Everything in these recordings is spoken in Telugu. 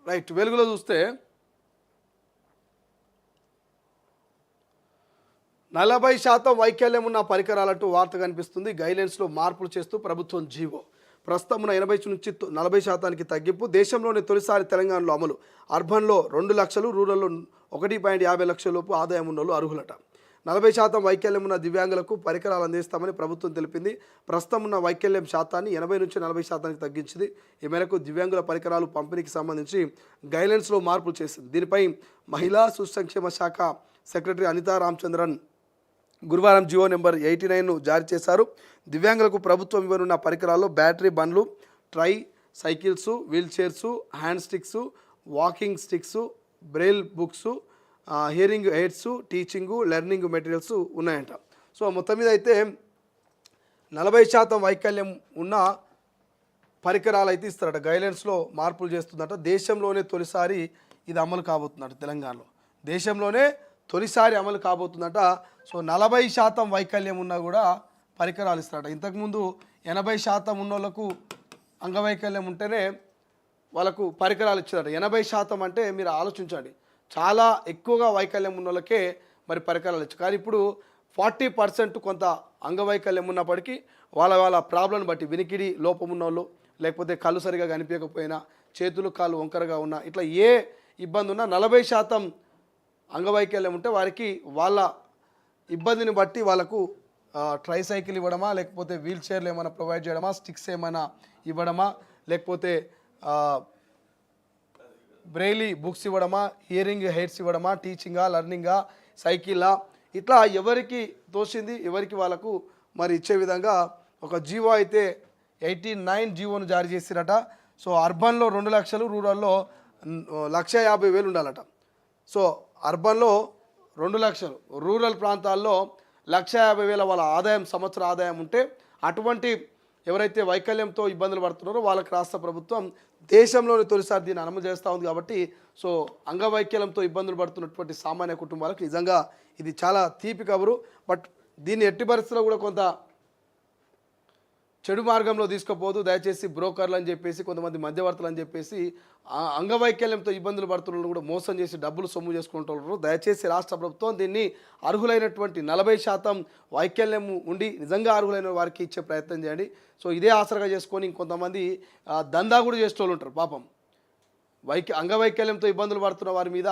రైట్. వెలుగులో చూస్తే 40% వైకల్యం ఉన్న పరికరాలంటూ వార్త కనిపిస్తుంది. గైడ్లైన్స్లో మార్పులు చేస్తూ ప్రభుత్వం జీవో. ప్రస్తుతం 80 నుంచి 40% తగ్గింపు. దేశంలోనే తొలిసారి తెలంగాణలో అమలు. అర్బన్లో 2 లక్షలు, రూరల్లో 1.50 లక్షల లోపు ఆదాయం ఉన్నోళ్ళు అర్హులట. 40% వైకల్యం ఉన్న దివ్యాంగులకు పరికరాలు అందిస్తామని ప్రభుత్వం తెలిపింది. ప్రస్తుతం ఉన్న వైకల్యం శాతాన్ని 80 నుంచి 40% తగ్గించింది. ఈ మేరకు దివ్యాంగుల పరికరాలు పంపిణీకి సంబంధించి గైడ్లైన్స్లో మార్పులు చేసింది. దీనిపై మహిళా శిశు సంక్షేమ శాఖ సెక్రటరీ అనితా రామచంద్రన్ గురువారం జియో నెంబర్ 89ను జారీ చేశారు. దివ్యాంగులకు ప్రభుత్వం ఇవ్వనున్న పరికరాల్లో బ్యాటరీ బండ్లు, tricycles, wheelchairs, hand sticks, walking sticks, braille books, hearing aids, teaching, learning materials ఉన్నాయంట. సో మొత్తం మీద అయితే 40% వైకల్యం ఉన్న పరికరాలు అయితే ఇస్తారట. గైడ్లైన్స్లో మార్పులు చేస్తుందట. దేశంలోనే తొలిసారి ఇది అమలు కాబోతుందట. తెలంగాణలో దేశంలోనే తొలిసారి అమలు కాబోతుందట. సో 40% వైకల్యం ఉన్నా కూడా పరికరాలు ఇస్తారట. ఇంతకుముందు 80% ఉన్న వాళ్ళకు అంగవైకల్యం ఉంటేనే వాళ్ళకు పరికరాలు ఇచ్చారట. 80% అంటే మీరు ఆలోచించండి, చాలా ఎక్కువగా వైకల్యం ఉన్న వాళ్ళకే మరి పరికరాలు ఇచ్చారు. కానీ ఇప్పుడు 40% కొంత అంగవైకల్యం ఉన్నప్పటికీ వాళ్ళ ప్రాబ్లం బట్టి, వినికిడి లోపం ఉన్న వాళ్ళు, లేకపోతే కళ్ళు సరిగా కనిపించకపోయినా, చేతులు కాళ్ళు వంకరగా ఉన్నా, ఇట్లా ఏ ఇబ్బంది ఉన్నా 40% అంగవైకల్యం ఉంటే వారికి వాళ్ళ ఇబ్బందిని బట్టి వాళ్ళకు ట్రై సైకిల్ ఇవ్వడమా, లేకపోతే వీల్ చైర్లు ఏమైనా ప్రొవైడ్ చేయడమా, స్టిక్స్ ఏమైనా ఇవ్వడమా, లేకపోతే బ్రెయిలీ బుక్స్ ఇవ్వడమా, హియరింగ్ హెడ్స్ ఇవ్వడమా, టీచింగా, లర్నింగా, సైకిలా, ఇట్లా ఎవరికి తోచింది ఎవరికి వాళ్ళకు మరి ఇచ్చే విధంగా ఒక జీవో అయితే 89 జీవోను జారీ చేసిరట. సో అర్బన్లో 2 లక్షలు, రూరల్లో 1,50,000 ఉండాలట. సో అర్బన్లో 2 లక్షలు, రూరల్ ప్రాంతాల్లో 1,50,000 వాళ్ళ ఆదాయం, సంవత్సర ఆదాయం ఉంటే అటువంటి ఎవరైతే వైకల్యంతో ఇబ్బందులు పడుతున్నారో వాళ్ళకి రాష్ట్ర ప్రభుత్వం దేశంలోని తొలిసారి దీన్ని అమలు చేస్తూ ఉంది. కాబట్టి సో అంగవైకల్యంతో ఇబ్బందులు పడుతున్నటువంటి సామాన్య కుటుంబాలకు నిజంగా ఇది చాలా తీపి కబురు. బట్ దీన్ని ఎట్టి పరిస్థితుల్లో కూడా కొంత చెడు మార్గంలో తీసుకుపోదు. దయచేసి బ్రోకర్లు అని చెప్పేసి, కొంతమంది మధ్యవర్తులు అని చెప్పేసి అంగవైకల్యంతో ఇబ్బందులు పడుతున్న కూడా మోసం చేసి డబ్బులు సొమ్ము చేసుకుంటున్నారు. దయచేసి రాష్ట్ర ప్రభుత్వం దీన్ని అర్హులైనటువంటి 40% వైకల్యం ఉండి నిజంగా అర్హులైన వారికి ఇచ్చే ప్రయత్నం చేయండి. సో ఇదే ఆసరగా చేసుకొని ఇంకొంతమంది దందా కూడా చేసేటోళ్ళు ఉంటారు పాపం. అంగవైకల్యంతో ఇబ్బందులు పడుతున్న వారి మీద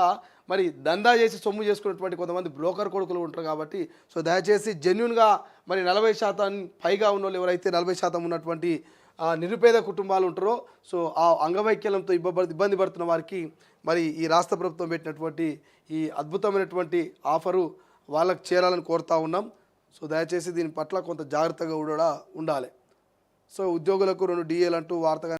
మరి దందా చేసి సొమ్ము చేసుకున్నటువంటి కొంతమంది బ్రోకర్ కొడుకులు ఉంటారు. కాబట్టి సో దయచేసి జెన్యున్గా మరి 40% పైగా ఉన్న వాళ్ళు ఎవరైతే 40% ఉన్నటువంటి నిరుపేద కుటుంబాలు ఉంటారో, సో ఆ అంగవైకల్యంతో ఇబ్బంది పడుతున్న వారికి మరి ఈ రాష్ట్ర ప్రభుత్వం పెట్టినటువంటి ఈ అద్భుతమైనటువంటి ఆఫరు వాళ్ళకి చేరాలని కోరుతూ ఉన్నాం. సో దయచేసి దీని పట్ల కొంత జాగ్రత్తగా కూడా ఉండాలి. సో ఉద్యోగులకు 2 DAలు అంటూ వార్తగా